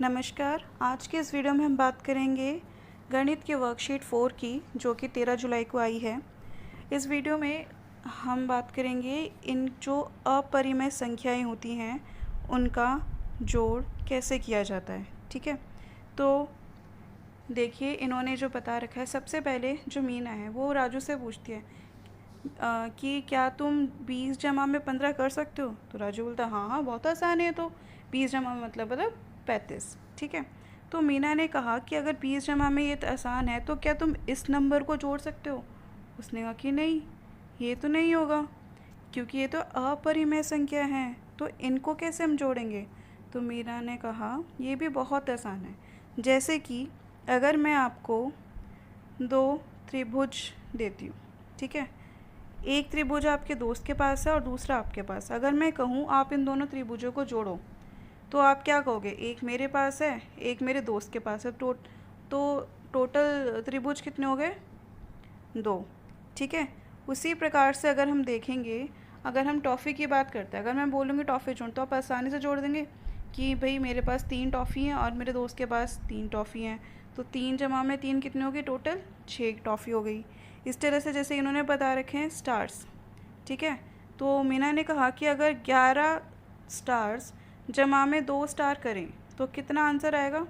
नमस्कार। आज के इस वीडियो में हम बात करेंगे गणित की वर्कशीट 4 की, जो कि 13 जुलाई को आई है। इस वीडियो में हम बात करेंगे इन जो अपरिमेय संख्याएं होती हैं उनका जोड़ कैसे किया जाता है। ठीक है, तो देखिए इन्होंने जो बता रखा है, सबसे पहले जो मीना है वो राजू से पूछती है कि क्या तुम 20 जमा में 15 कर सकते हो। तो राजू बोलता हाँ हाँ बहुत आसान है, तो 20 जमा में मतलब 35। ठीक है, तो मीना ने कहा कि अगर 20 जमा में ये तो आसान है, तो क्या तुम इस नंबर को जोड़ सकते हो। उसने कहा कि नहीं, ये तो नहीं होगा क्योंकि ये तो अपरिमेय संख्या है, तो इनको कैसे हम जोड़ेंगे। तो मीना ने कहा ये भी बहुत आसान है। जैसे कि अगर मैं आपको 2 त्रिभुज देती हूँ, ठीक है, एक त्रिभुज आपके दोस्त के पास है और दूसरा आपके पास। अगर मैं कहूँ आप इन दोनों त्रिभुजों को जोड़ो, तो आप क्या कहोगे, एक मेरे पास है एक मेरे दोस्त के पास है, तो टोटल त्रिभुज कितने हो गए, 2। ठीक है, उसी प्रकार से अगर हम देखेंगे, अगर हम टॉफ़ी की बात करते हैं, अगर मैं बोलूँगी टॉफ़ी जोड़, तो आप आसानी से जोड़ देंगे कि भाई मेरे पास 3 टॉफ़ी हैं और मेरे दोस्त के पास 3 टॉफ़ी हैं, तो 3 जमा में 3 कितने हो गई, टोटल 6 टॉफ़ी हो गई। इस तरह से जैसे इन्होंने बता रखे हैं स्टार्स। ठीक है, तो मीना ने कहा कि अगर 11 स्टार्स जमा में 2 स्टार करें तो कितना आंसर आएगा।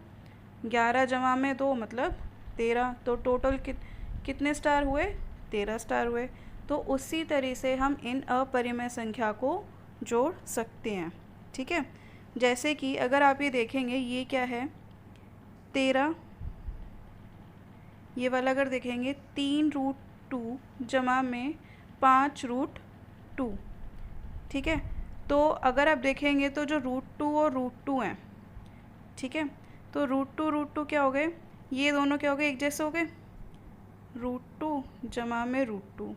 11 जमा में 2 मतलब 13, तो टोटल कितने स्टार हुए, 13 स्टार हुए। तो उसी तरह से हम इन अपरिमेय संख्या को जोड़ सकते हैं। ठीक है, जैसे कि अगर आप ये देखेंगे, ये क्या है 13, ये वाला अगर देखेंगे 3√2 जमा में 5√2। ठीक है, तो अगर आप देखेंगे तो जो √2 और √2 हैं, ठीक है, तो √2 क्या हो गए, ये दोनों क्या हो गए, एक जैसे हो गए, √2 जमा में √2।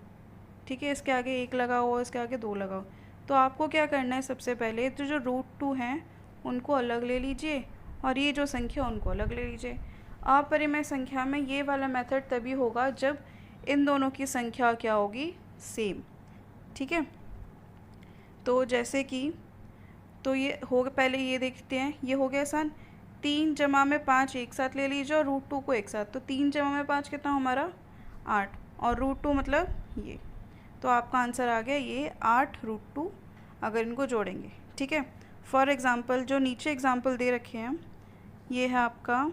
ठीक है, इसके आगे 1 लगाओ, इसके आगे 2 लगाओ। तो आपको क्या करना है, सबसे पहले तो जो √2 हैं उनको अलग ले लीजिए और ये जो संख्या उनको अलग ले लीजिए। अपरिमेय संख्या में ये वाला मेथड तभी होगा जब इन दोनों की संख्या क्या होगी, सेम। ठीक है, तो जैसे कि तो ये हो गया, पहले ये देखते हैं, ये हो गया आसान। 3 जमा में 5 एक साथ ले लीजिए और √2 को एक साथ, तो 3 जमा में 5 कितना हमारा 8, और √2 मतलब ये, तो आपका आंसर आ गया ये 8√2 अगर इनको जोड़ेंगे। ठीक है, फॉर एग्ज़ाम्पल जो नीचे एग्ज़ाम्पल दे रखे हैं, ये है आपका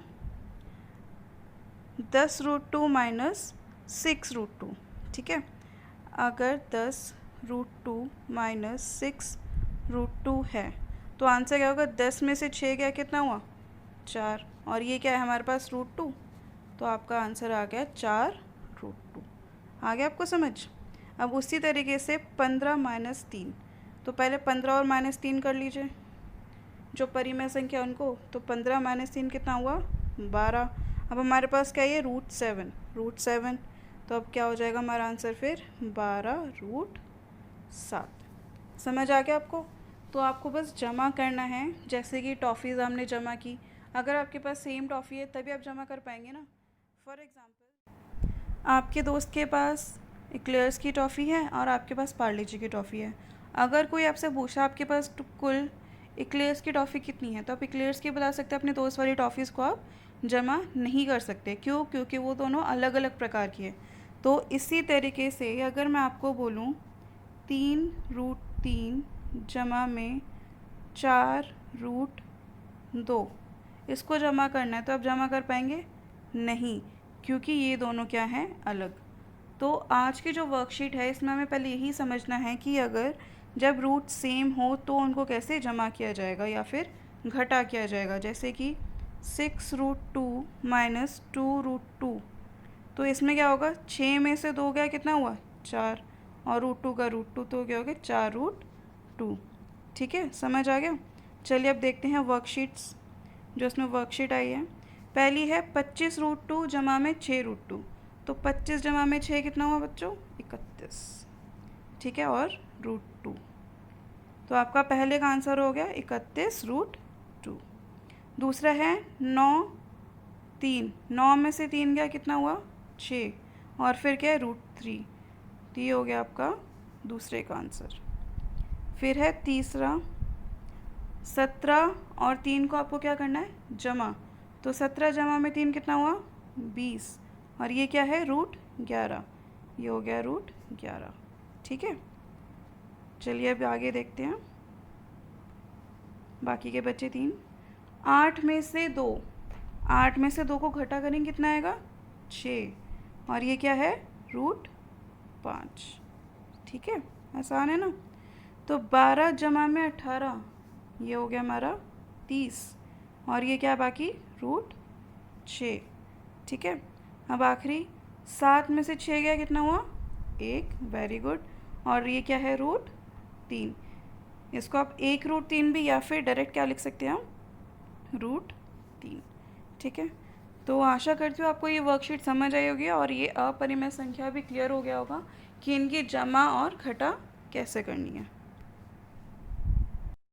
10√2 माइनस 6√2। ठीक है, अगर 10√2 माइनस 6√2 है तो आंसर क्या होगा, 10 में से 6 गया कितना हुआ, 4, और ये क्या है हमारे पास √2, तो आपका आंसर आ गया 4√2। आ गया आपको समझ। अब उसी तरीके से 15 माइनस 3, तो पहले 15 और -3 कर लीजिए जो परिमेय संख्या उनको, तो 15 माइनस 3 कितना हुआ, 12। अब हमारे पास क्या है, √7, तो अब क्या हो जाएगा हमारा आंसर फिर 12√7। समझ आ गया आपको। तो आपको बस जमा करना है, जैसे कि टॉफ़ीज़ हमने जमा की। अगर आपके पास सेम टॉफ़ी है तभी आप जमा कर पाएंगे ना। फॉर एग्ज़ाम्पल आपके दोस्त के पास एक्लेयर्स की टॉफ़ी है और आपके पास पार्ले जी की टॉफ़ी है। अगर कोई आपसे पूछा आपके पास कुल एक्लेयर्स की टॉफ़ी कितनी है, तो आप एक्लेयर्स की बता सकते हैं, अपने दोस्त वाली टॉफ़ीज़ को आप जमा नहीं कर सकते। क्यों, क्योंकि वो दोनों अलग अलग प्रकार की है। तो इसी तरीके से अगर मैं आपको बोलूँ 3√3 जमा में 4√2, इसको जमा करना है, तो आप जमा कर पाएंगे नहीं, क्योंकि ये दोनों क्या हैं, अलग। तो आज की जो वर्कशीट है इसमें हमें पहले यही समझना है कि अगर जब रूट सेम हो तो उनको कैसे जमा किया जाएगा या फिर घटा किया जाएगा। जैसे कि 6√2 माइनस 2√2, तो इसमें क्या होगा, 6 में से 2 गया कितना हुआ, 4, और √2 का √2, तो क्या हो गया 4√2। ठीक है, समझ आ गया। चलिए अब देखते हैं वर्कशीट्स जो इसमें वर्कशीट आई है। पहली है 25√2 जमा में 6√2, तो 25 जमा में 6 कितना हुआ बच्चों, 31। ठीक है, और √2, तो आपका पहले का आंसर हो गया 31√2। दूसरा है 9×3, 9 में से 3 गया कितना हुआ, 6, और फिर क्या है √3, तो ये हो गया आपका दूसरे का आंसर। फिर है तीसरा 17 और 3 को आपको क्या करना है, जमा। तो 17 जमा में 3 कितना हुआ, 20। और ये क्या है, √11। ये हो गया √11। ठीक है, चलिए अब आगे देखते हैं। बाकी के बच्चे 3। 8 में से 2 को घटा करेंगे कितना आएगा, 6। और ये क्या है, √5। ठीक है, आसान है ना। तो 12 जमा में 18, ये हो गया हमारा 30। और ये क्या बाकी, √6। ठीक है, अब आखिरी 7 में से 6 गया, कितना हुआ, 1। Very good. और ये क्या है, √3। इसको आप 1√3 भी, या फिर डायरेक्ट क्या लिख सकते हैं हम, √3। ठीक है, तो आशा करती हूँ आपको ये वर्कशीट समझ आई होगी और ये अपरिमेय संख्या भी क्लियर हो गया होगा कि इनकी जमा और घटा कैसे करनी है।